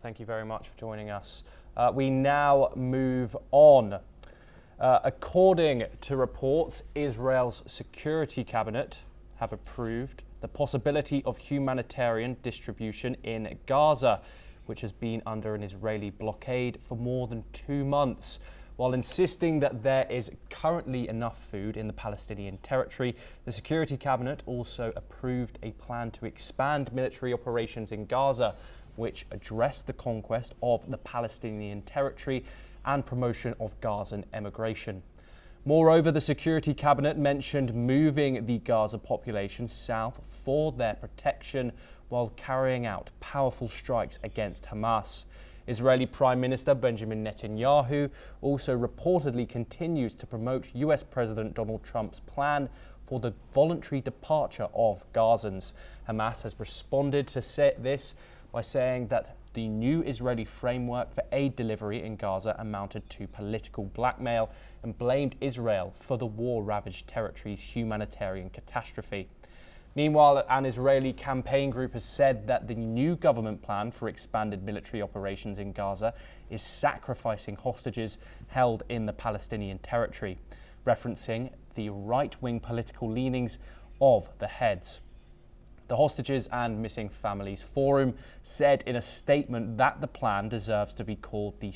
Thank you very much for joining us. We now move on. According to reports, Israel's security cabinet have approved the possibility of humanitarian distribution in Gaza, which has been under an Israeli blockade for more than 2 months. While insisting that there is currently enough food in the Palestinian territory, the Security Cabinet also approved a plan to expand military operations in Gaza, which address the conquest of the Palestinian territory and promotion of Gazan emigration. Moreover, the Security Cabinet mentioned moving the Gaza population south for their protection while carrying out powerful strikes against Hamas. Israeli Prime Minister Benjamin Netanyahu also reportedly continues to promote US President Donald Trump's plan for the voluntary departure of Gazans. Hamas has responded to this by saying that the new Israeli framework for aid delivery in Gaza amounted to political blackmail and blamed Israel for the war-ravaged territory's humanitarian catastrophe. Meanwhile, an Israeli campaign group has said that the new government plan for expanded military operations in Gaza is sacrificing hostages held in the Palestinian territory, referencing the right-wing political leanings of the heads. The Hostages and Missing Families Forum said in a statement that the plan deserves to be called the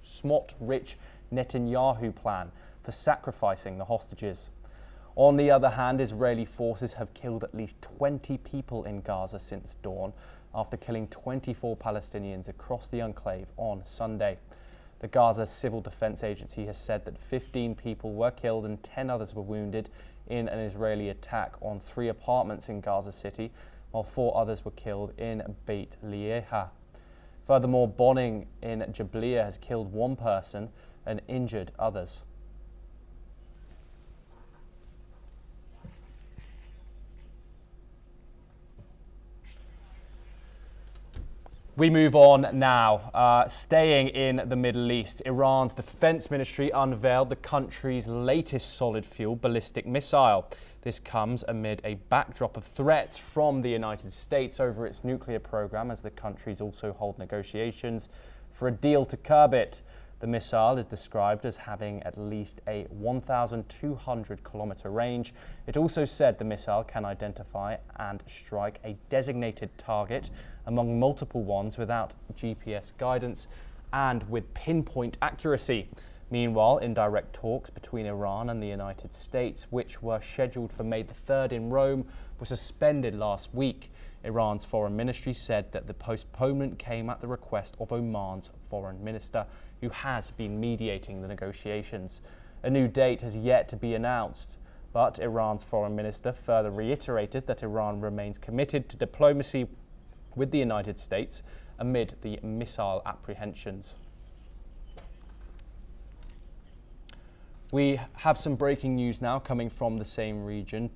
Smotrich Netanyahu plan for sacrificing the hostages. On the other hand, Israeli forces have killed at least 20 people in Gaza since dawn, after killing 24 Palestinians across the enclave on Sunday. The Gaza Civil Defense Agency has said that 15 people were killed and 10 others were wounded in an Israeli attack on 3 apartments in Gaza City, while 4 others were killed in Beit Lieha. Furthermore, bombing in Jabalia has killed 1 person and injured others. We move on now. Staying in the Middle East, Iran's defense ministry unveiled the country's latest solid-fuel ballistic missile. This comes amid a backdrop of threats from the United States over its nuclear program, as the countries also hold negotiations for a deal to curb it. The missile is described as having at least a 1,200-kilometer range. It also said the missile can identify and strike a designated target among multiple ones without GPS guidance and with pinpoint accuracy. Meanwhile, indirect talks between Iran and the United States, which were scheduled for May the 3rd in Rome, were suspended last week. Iran's foreign ministry said that the postponement came at the request of Oman's foreign minister, who has been mediating the negotiations. A new date has yet to be announced, but Iran's foreign minister further reiterated that Iran remains committed to diplomacy with the United States amid the missile apprehensions. We have some breaking news now coming from the same region.